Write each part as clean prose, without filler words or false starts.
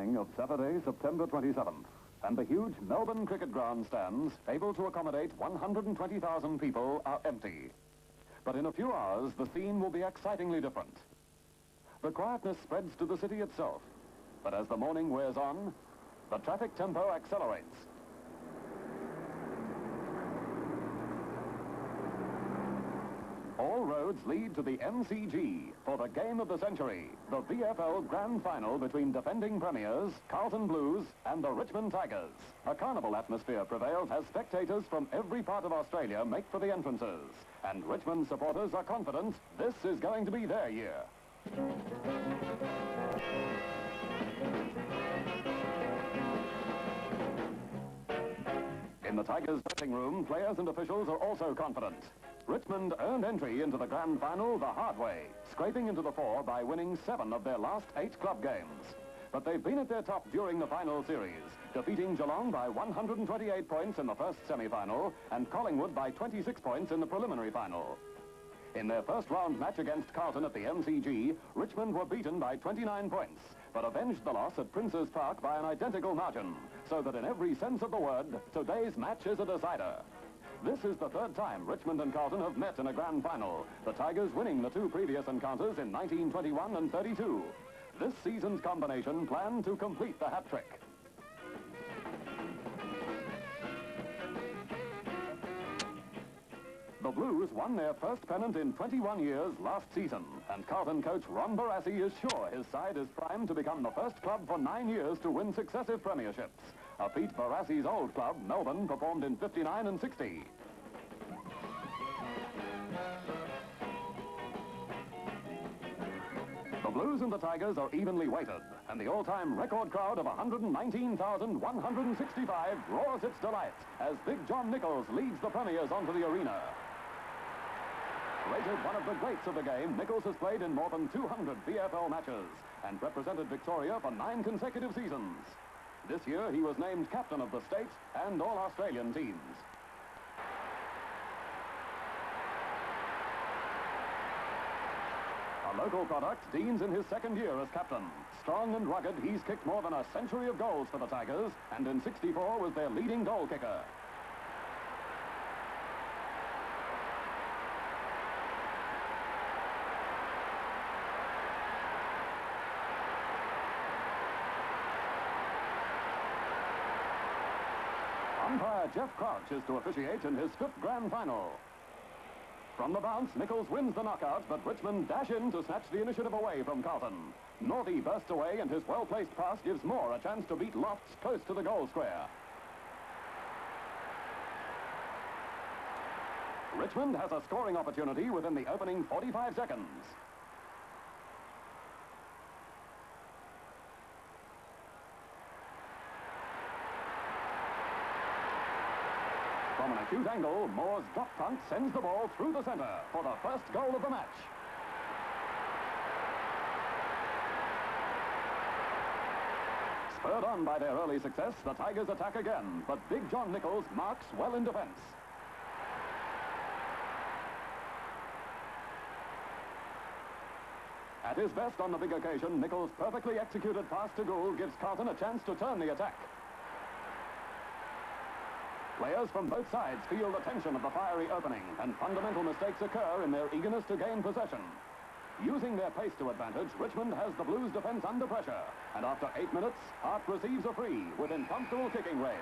Of Saturday, September 27th, and the huge Melbourne cricket grandstands, able to accommodate 120,000 people, are empty. But in a few hours, the scene will be excitingly different. The quietness spreads to the city itself, but as the morning wears on, the traffic tempo accelerates. All roads lead to the MCG for the game of the century, the VFL Grand Final between defending premiers, Carlton Blues, and the Richmond Tigers. A carnival atmosphere prevails as spectators from every part of Australia make for the entrances, and Richmond supporters are confident this is going to be their year. In the Tigers' dressing room, players and officials are also confident. Richmond earned entry into the Grand Final the hard way, scraping into the four by winning 7 of their last 8 club games. But they've been at their top during the final series, defeating Geelong by 128 points in the first semi-final and Collingwood by 26 points in the preliminary final. In their first round match against Carlton at the MCG, Richmond were beaten by 29 points, but avenged the loss at Princes Park by an identical margin, so that in every sense of the word, today's match is a decider. This is the 3rd time Richmond and Carlton have met in a grand final, the Tigers winning the 2 previous encounters in 1921 and 32. This season's combination planned to complete the hat trick. The Blues won their first pennant in 21 years last season, and Carlton coach Ron Barassi is sure his side is primed to become the first club for 9 years to win successive premierships. A feat Barassi's old club, Melbourne, performed in 59 and 60. The Blues and the Tigers are evenly weighted, and the all-time record crowd of 119,165 roars its delight as Big John Nicholls leads the premiers onto the arena. Rated one of the greats of the game, Nicholls has played in more than 200 VFL matches and represented Victoria for 9 consecutive seasons. This year, he was named captain of the state and all Australian teams. A local product, Dean's in his 2nd year as captain. Strong and rugged, he's kicked more than a century of goals for the Tigers, and in 64 was their leading goal kicker. Umpire Jeff Crouch is to officiate in his 5th grand final. From the bounce, Nicholls wins the knockout, but Richmond dash in to snatch the initiative away from Carlton. Northey bursts away, and his well-placed pass gives Moore a chance to beat Lofts close to the goal square. Richmond has a scoring opportunity within the opening 45 seconds. From an acute angle, Moore's drop punt sends the ball through the centre for the first goal of the match. Spurred on by their early success, the Tigers attack again, but Big John Nicholls marks well in defence. At his best on the big occasion, Nicholls' perfectly executed pass to Gould gives Carlton a chance to turn the attack. Players from both sides feel the tension of the fiery opening, and fundamental mistakes occur in their eagerness to gain possession. Using their pace to advantage, Richmond has the Blues' defence under pressure, and after 8 minutes, Hart receives a free within comfortable kicking range.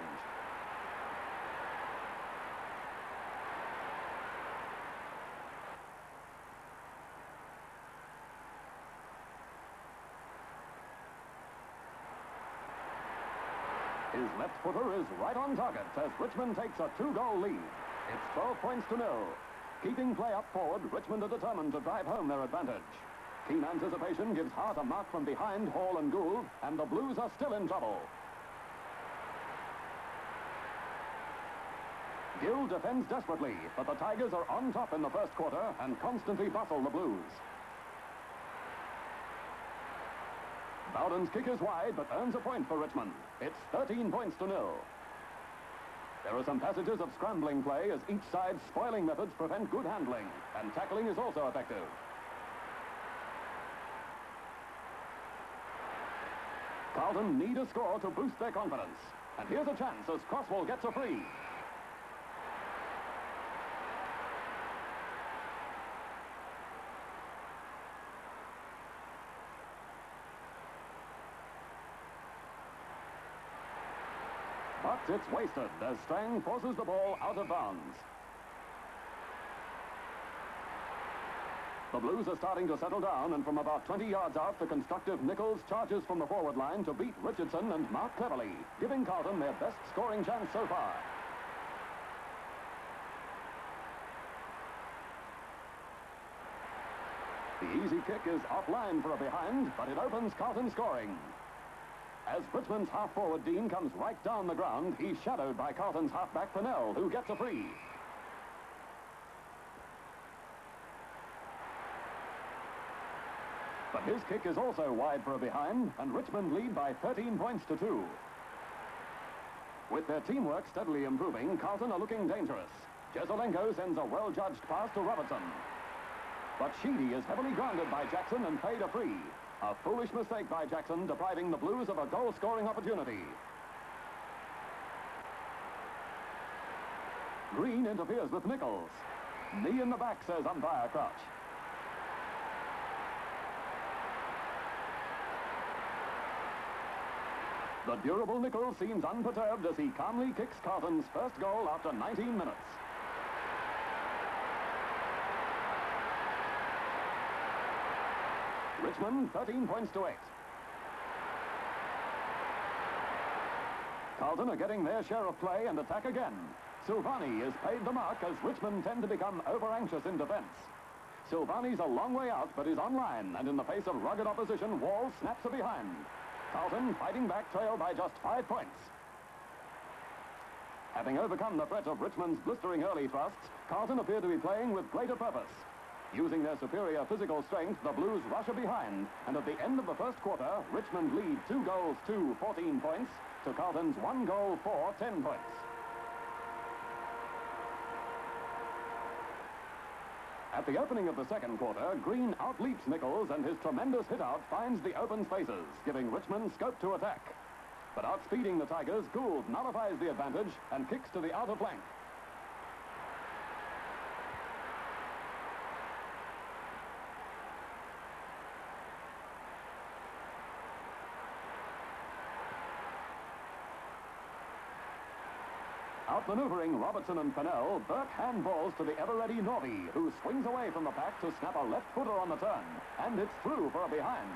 His left footer is right on target as Richmond takes a 2-goal lead. It's 12 points to 0. Keeping play up forward, Richmond are determined to drive home their advantage. Keen anticipation gives Hart a mark from behind Hall and Gould, and the Blues are still in trouble. Gill defends desperately, but the Tigers are on top in the first quarter and constantly bustle the Blues. Bowden's kick is wide, but earns a point for Richmond. It's 13 points to 0. There are some passages of scrambling play as each side's spoiling methods prevent good handling, and tackling is also effective. Carlton need a score to boost their confidence. And here's a chance as Crosswell gets a free. But it's wasted as Strang forces the ball out of bounds. The Blues are starting to settle down, and from about 20 yards out, the constructive Nichols charges from the forward line to beat Richardson and Mark Cleverly, giving Carlton their best scoring chance so far. The easy kick is offline for a behind, but it opens Carlton scoring. As Richmond's half-forward Dean comes right down the ground, he's shadowed by Carlton's half-back Pennell, who gets a free. But his kick is also wide for a behind, and Richmond lead by 13 points to 2. With their teamwork steadily improving, Carlton are looking dangerous. Jesaulenko sends a well-judged pass to Robertson. But Sheedy is heavily grounded by Jackson and paid a free. A foolish mistake by Jackson, depriving the Blues of a goal-scoring opportunity. Green interferes with Nichols. Knee in the back, says umpire Crouch. The durable Nichols seems unperturbed as he calmly kicks Carlton's first goal after 19 minutes. Richmond 13 points to 8. Carlton are getting their share of play and attack again. Silvani is paid the mark as Richmond tend to become over-anxious in defence. Silvani's a long way out but is online, and in the face of rugged opposition, Wall snaps a behind. Carlton fighting back trail by just 5 points. Having overcome the threat of Richmond's blistering early thrusts, Carlton appear to be playing with greater purpose. Using their superior physical strength, the Blues rush a behind, and at the end of the first quarter, Richmond lead 2 goals to 14 points to Carlton's 1 goal for 10 points. At the opening of the second quarter, Green outleaps Nichols, and his tremendous hit-out finds the open spaces, giving Richmond scope to attack. But outspeeding the Tigers, Gould nullifies the advantage and kicks to the outer flank. Outmaneuvering Robertson and Pennell, Burke handballs to the ever-ready Norby, who swings away from the pack to snap a left footer on the turn, and it's through for a behind.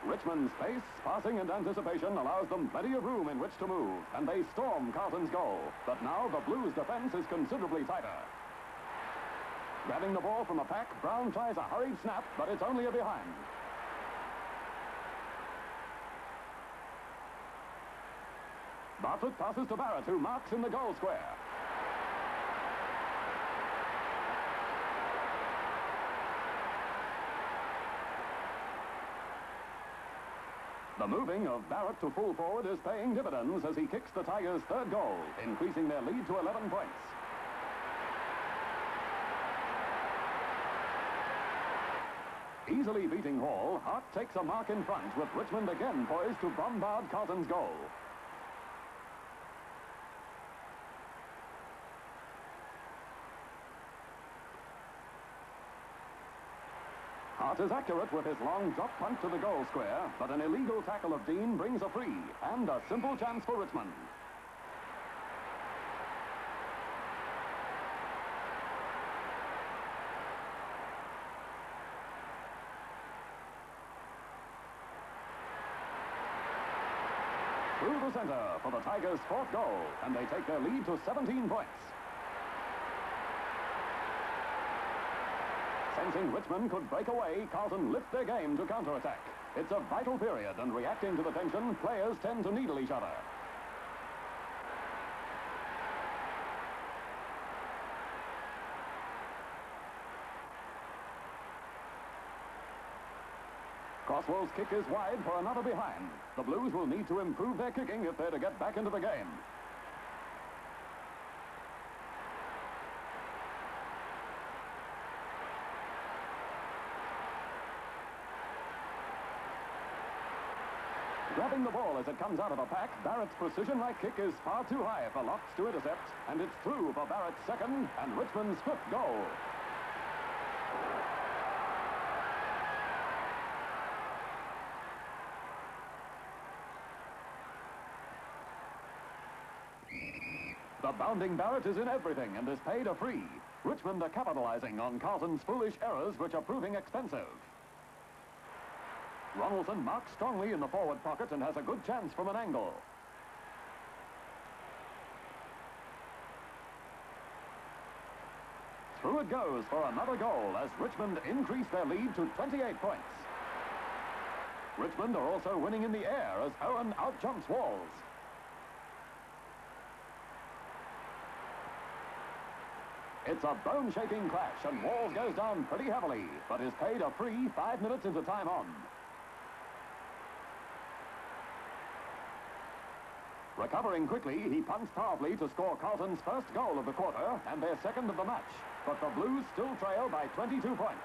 Richmond's pace, passing and anticipation allows them plenty of room in which to move, and they storm Carlton's goal. But now the Blues' defense is considerably tighter. Grabbing the ball from the pack, Brown tries a hurried snap, but it's only a behind. Bartlett passes to Barrett, who marks in the goal square. The moving of Barrett to full forward is paying dividends as he kicks the Tigers' third goal, increasing their lead to 11 points. Easily beating Hall, Hart takes a mark in front, with Richmond again poised to bombard Carlton's goal. Hart is accurate with his long drop punt to the goal square, but an illegal tackle of Dean brings a free, and a simple chance for Richmond. Through the center for the Tigers' fourth goal, and they take their lead to 17 points. Sensing Richmond could break away, Carlton lift their game to counter-attack. It's a vital period, and reacting to the tension, players tend to needle each other. Crosswell's kick is wide for another behind. The Blues will need to improve their kicking if they're to get back into the game. Grabbing the ball as it comes out of a pack, Barrett's precision-like kick is far too high for Lofts to intercept, and it's through for Barrett's second and Richmond's fifth goal. The bounding Barrett is in everything and is paid a free. Richmond are capitalizing on Carlton's foolish errors, which are proving expensive. Ronaldson marks strongly in the forward pocket and has a good chance from an angle. Through it goes for another goal as Richmond increase their lead to 28 points. Richmond are also winning in the air as Owen outjumps Walls. It's a bone-shaking crash and Walls goes down pretty heavily, but is paid a free 5 minutes into time on. Recovering quickly, he punts powerfully to score Carlton's first goal of the quarter and their second of the match. But the Blues still trail by 22 points.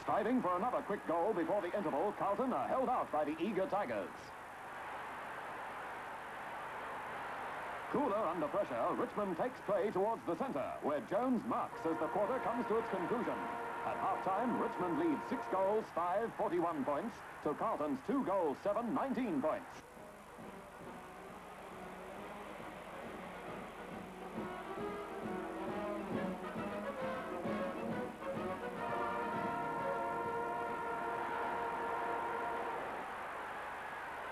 Striving for another quick goal before the interval, Carlton are held out by the eager Tigers. Cooler under pressure, Richmond takes play towards the centre, where Jones marks as the quarter comes to its conclusion. At half-time, Richmond leads 6 goals, 5, 41 points, to Carlton's 2 goals, 7, 19 points.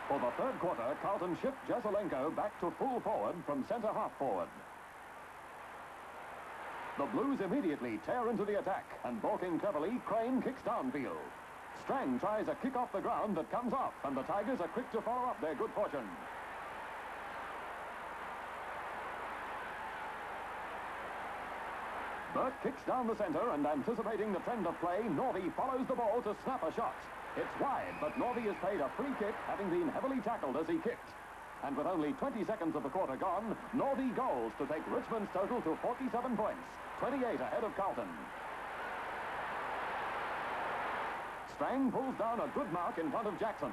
For the third quarter, Carlton shift Jeselenko back to full forward from centre-half forward. The Blues immediately tear into the attack, and balking cleverly, Crane kicks downfield. Strang tries a kick off the ground that comes off, and the Tigers are quick to follow up their good fortune. Burke kicks down the centre, and anticipating the trend of play, Northey follows the ball to snap a shot. It's wide, but Northey is paid a free kick, having been heavily tackled as he kicked. And with only 20 seconds of the quarter gone, Northey goals to take Richmond's total to 47 points, 28 ahead of Carlton. Strang pulls down a good mark in front of Jackson.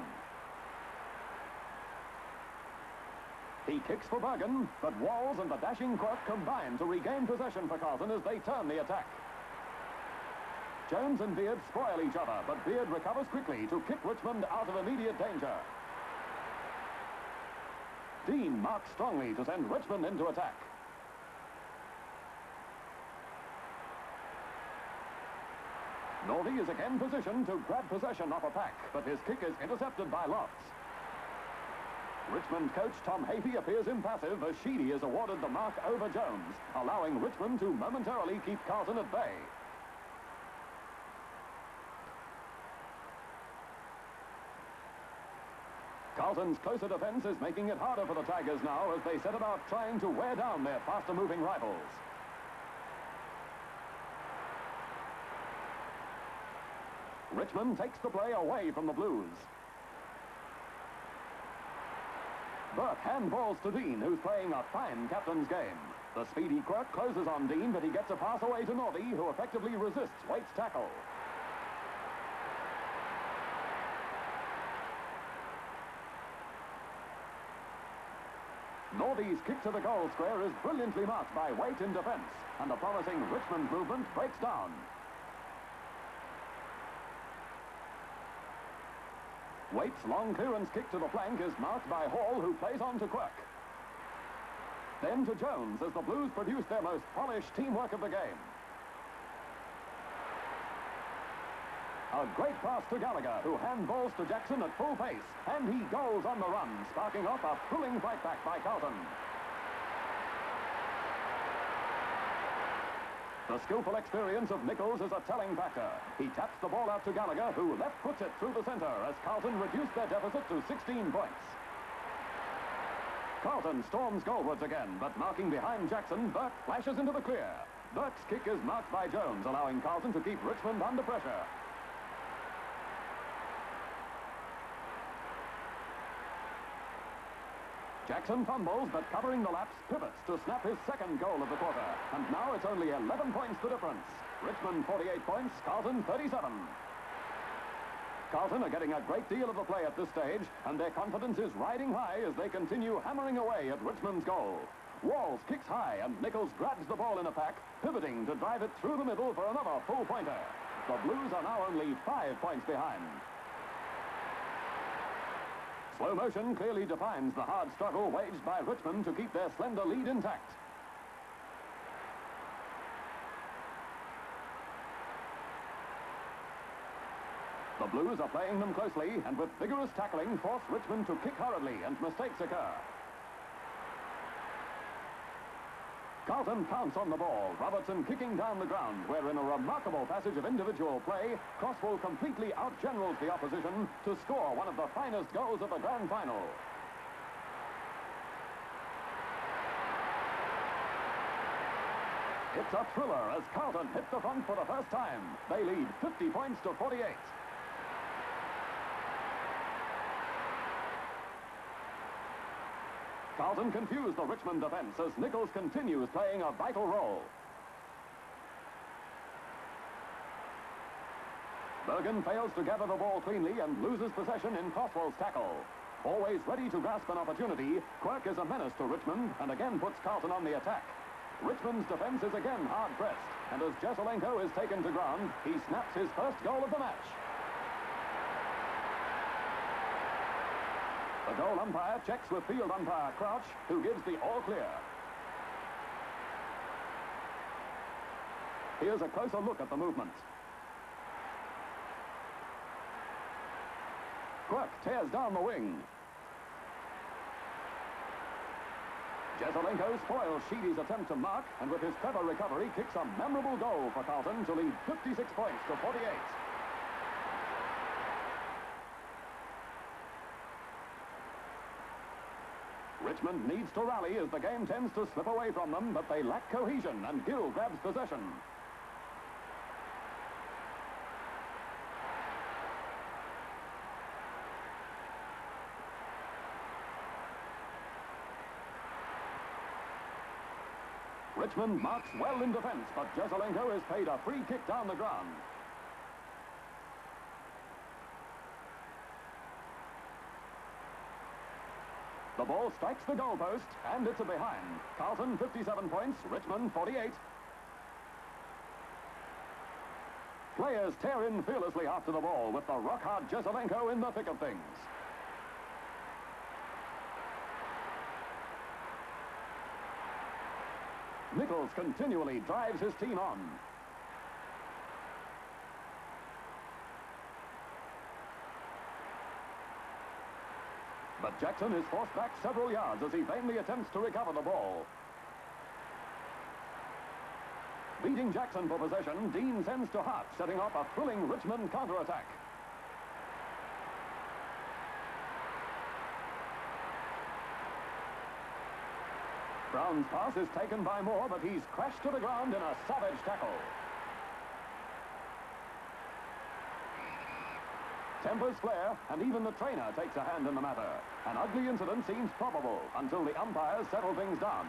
He kicks for Bergen, but Walls and the dashing Quirk combine to regain possession for Carlton as they turn the attack. Jones and Beard spoil each other, but Beard recovers quickly to kick Richmond out of immediate danger. Dean marks strongly to send Richmond into attack. Northey is again positioned to grab possession off a pack, but his kick is intercepted by Lofts. Richmond coach Tom Hafey appears impassive as Sheedy is awarded the mark over Jones, allowing Richmond to momentarily keep Carlton at bay. Carlton's closer defence is making it harder for the Tigers now as they set about trying to wear down their faster-moving rivals. Richmond takes the play away from the Blues. Burke handballs to Dean, who's playing a fine captain's game. The speedy Quirk closes on Dean, but he gets a pass away to Northey, who effectively resists Waite's tackle. Northey's kick to the goal square is brilliantly marked by Waite in defence, and the promising Richmond movement breaks down. Waite's long clearance kick to the flank is marked by Hall, who plays on to Quirk. Then to Jones as the Blues produce their most polished teamwork of the game. A great pass to Gallagher, who handballs to Jackson at full pace, and he goes on the run, sparking off a thrilling fight back by Carlton. The skillful experience of Nichols is a telling factor. He taps the ball out to Gallagher, who left puts it through the centre as Carlton reduced their deficit to 16 points. Carlton storms goalwards again, but marking behind Jackson, Burke flashes into the clear. Burke's kick is marked by Jones, allowing Carlton to keep Richmond under pressure. Jackson fumbles, but covering the lapse, pivots to snap his second goal of the quarter. And now it's only 11 points the difference. Richmond 48 points, Carlton 37. Carlton are getting a great deal of the play at this stage, and their confidence is riding high as they continue hammering away at Richmond's goal. Walls kicks high, and Nichols grabs the ball in a pack, pivoting to drive it through the middle for another full pointer. The Blues are now only 5 points behind. Slow motion clearly defines the hard struggle waged by Richmond to keep their slender lead intact. The Blues are playing them closely, and with vigorous tackling force Richmond to kick hurriedly, and mistakes occur. Carlton pounce on the ball, Robertson kicking down the ground, where in a remarkable passage of individual play, Crosswell completely outgenerals the opposition to score one of the finest goals of the grand final. It's a thriller as Carlton hit the front for the first time. They lead 50 points to 48. Carlton confused the Richmond defense as Nichols continues playing a vital role. Bergen fails to gather the ball cleanly and loses possession in Crosswell's tackle. Always ready to grasp an opportunity, Quirk is a menace to Richmond and again puts Carlton on the attack. Richmond's defense is again hard-pressed, and as Jesselenko is taken to ground, he snaps his first goal of the match. The goal umpire checks with field umpire Crouch, who gives the all clear. Here's a closer look at the movement. Quirk tears down the wing. Jesselenko spoils Sheedy's attempt to mark, and with his clever recovery kicks a memorable goal for Carlton to lead 56 points to 48. Richmond needs to rally as the game tends to slip away from them, but they lack cohesion, and Gill grabs possession. Richmond marks well in defense, but Jesselenko is paid a free kick down the ground. The ball strikes the goalpost, and it's a behind. Carlton 57 points, Richmond 48. Players tear in fearlessly after the ball with the rock-hard Jesselenko in the thick of things. Nichols continually drives his team on. But Jackson is forced back several yards as he vainly attempts to recover the ball. Beating Jackson for possession, Dean sends to Hart, setting up a thrilling Richmond counter-attack. Brown's pass is taken by Moore, but he's crashed to the ground in a savage tackle. Tempers flare, and even the trainer takes a hand in the matter. An ugly incident seems probable until the umpires settle things down.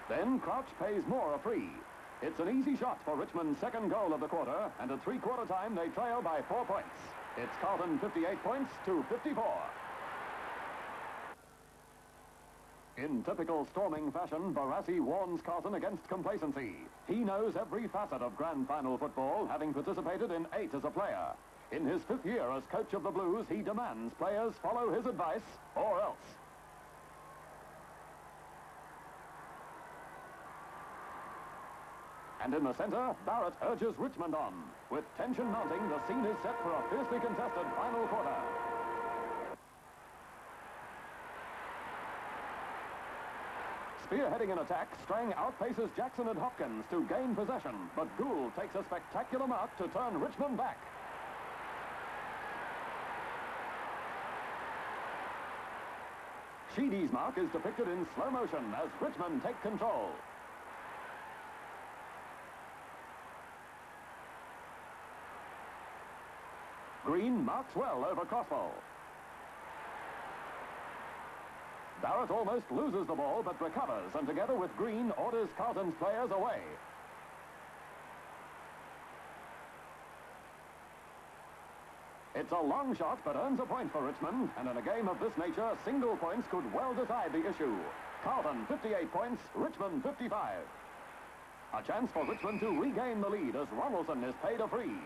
Then Crouch pays Moore a free. It's an easy shot for Richmond's second goal of the quarter, and at three-quarter time they trail by 4 points. It's Carlton 58 points to 54. In typical storming fashion, Barassi warns Carlton against complacency. He knows every facet of grand final football, having participated in 8 as a player. In his 5th year as coach of the Blues, he demands players follow his advice, or else. And in the center, Barrett urges Richmond on. With tension mounting, the scene is set for a fiercely contested final quarter. Spearheading an attack, Strang outpaces Jackson and Hopkins to gain possession, but Gould takes a spectacular mark to turn Richmond back. Sheedy's mark is depicted in slow motion as Richmond take control. Green marks well over crossball. Barrett almost loses the ball, but recovers, and together with Green, orders Carlton's players away. It's a long shot, but earns a point for Richmond, and in a game of this nature, single points could well decide the issue. Carlton 58 points, Richmond 55. A chance for Richmond to regain the lead as Ronaldson is paid a free.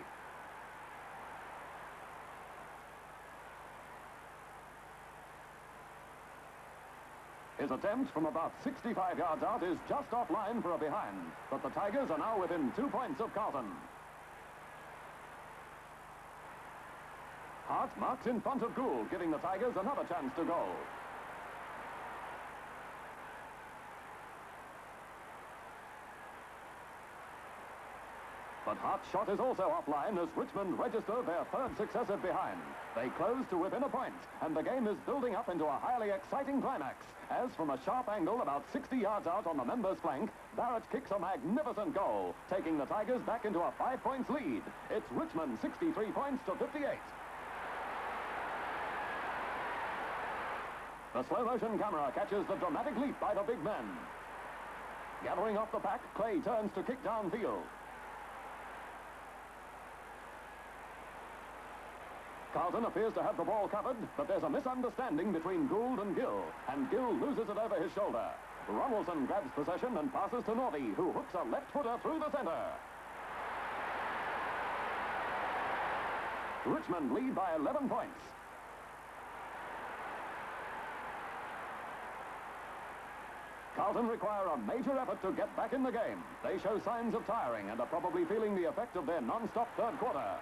His attempt from about 65 yards out is just offline for a behind, but the Tigers are now within 2 points of Carlton. Hart marks in front of Gould, giving the Tigers another chance to goal. But Hart's shot is also offline as Richmond register their third successive behind. They close to within a point, and the game is building up into a highly exciting climax, as from a sharp angle about 60 yards out on the members' flank, Barrett kicks a magnificent goal, taking the Tigers back into a 5 points lead. It's Richmond 63 points to 58. The slow-motion camera catches the dramatic leap by the big men. Gathering off the pack, Clay turns to kick downfield. Carlton appears to have the ball covered, but there's a misunderstanding between Gould and Gill loses it over his shoulder. Ronaldson grabs possession and passes to Northey, who hooks a left footer through the center. Richmond lead by 11 points. Carlton require a major effort to get back in the game. They show signs of tiring and are probably feeling the effect of their non-stop third quarter.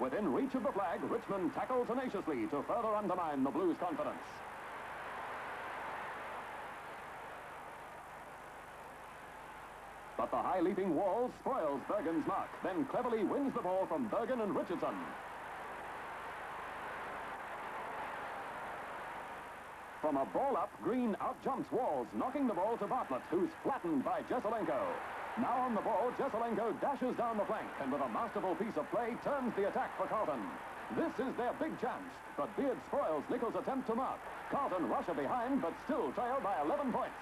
Within reach of the flag, Richmond tackle tenaciously to further undermine the Blues' confidence. But the high-leaping wall spoils Bergen's mark, then cleverly wins the ball from Bergen and Richardson. From a ball up, Green outjumps Walls, knocking the ball to Bartlett, who's flattened by Jesselenko. Now on the ball, Jesselenko dashes down the flank and with a masterful piece of play turns the attack for Carlton. This is their big chance, but Beard spoils Nichols' attempt to mark. Carlton rush a behind, but still trail by 11 points.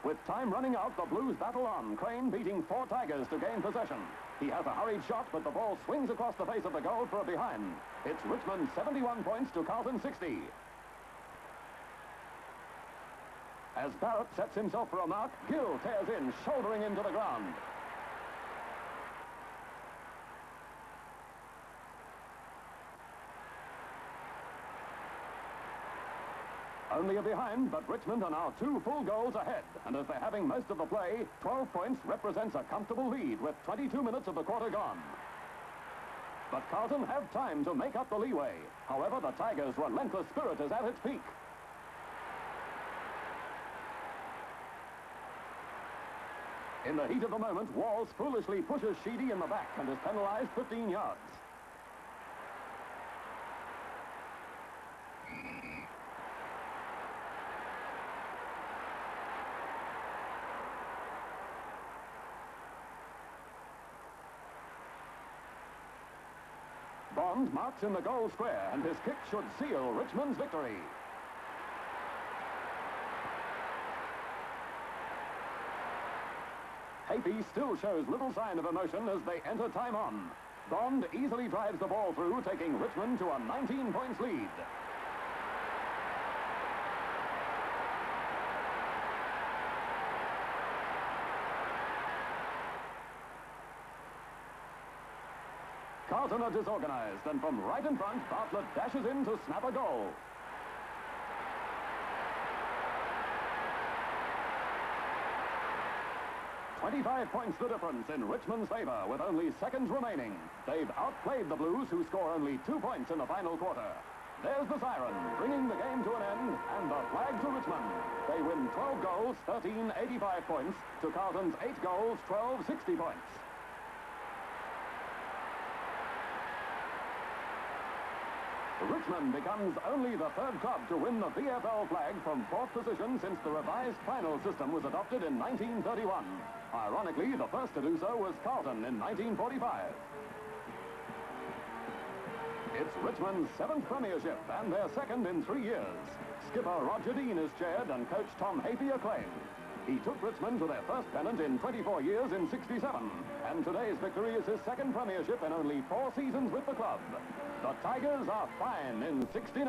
With time running out, the Blues battle on, Crane beating 4 Tigers to gain possession. He has a hurried shot, but the ball swings across the face of the goal for a behind. It's Richmond 71 points to Carlton 60. As Barrett sets himself for a mark, Gill tears in, shouldering into the ground. Only a behind, but Richmond are now 2 full goals ahead. And as they're having most of the play, 12 points represents a comfortable lead with 22 minutes of the quarter gone. But Carlton have time to make up the leeway. However, the Tigers' relentless spirit is at its peak. In the heat of the moment, Walls foolishly pushes Sheedy in the back and is penalized 15 yards. Bond marks in the goal square, and his kick should seal Richmond's victory. Hapey still shows little sign of emotion as they enter time on. Bond easily drives the ball through, taking Richmond to a 19 points lead. Carlton are disorganized, and from right in front, Bartlett dashes in to snap a goal. "25 points the difference in Richmond's favor with only seconds remaining. They've outplayed the Blues, who score only 2 points in the final quarter. There's the siren, bringing the game to an end, and the flag to Richmond. They win 12 goals, 13 85 points, to Carlton's 8 goals, 12 60 points. Richmond Richmond becomes only the third club to win the VFL flag from fourth position since the revised final system was adopted in 1931. Ironically, the first to do so was Carlton in 1945. It's Richmond's 7th premiership and their second in 3 years. Skipper Roger Dean is chaired and coach Tom Hafey acclaimed. He took Richmond to their first pennant in 24 years in '67, and today's victory is his second premiership in only 4 seasons with the club. The Tigers are fine in '69.